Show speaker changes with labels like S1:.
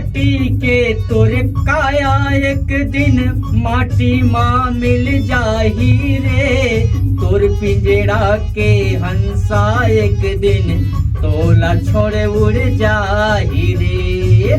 S1: माटी के तोर काया एक दिन माटी माँ मिल जाही रे। तोर पिंजरा के हंसा एक दिन तोला छोड़ उड़ जाही रे।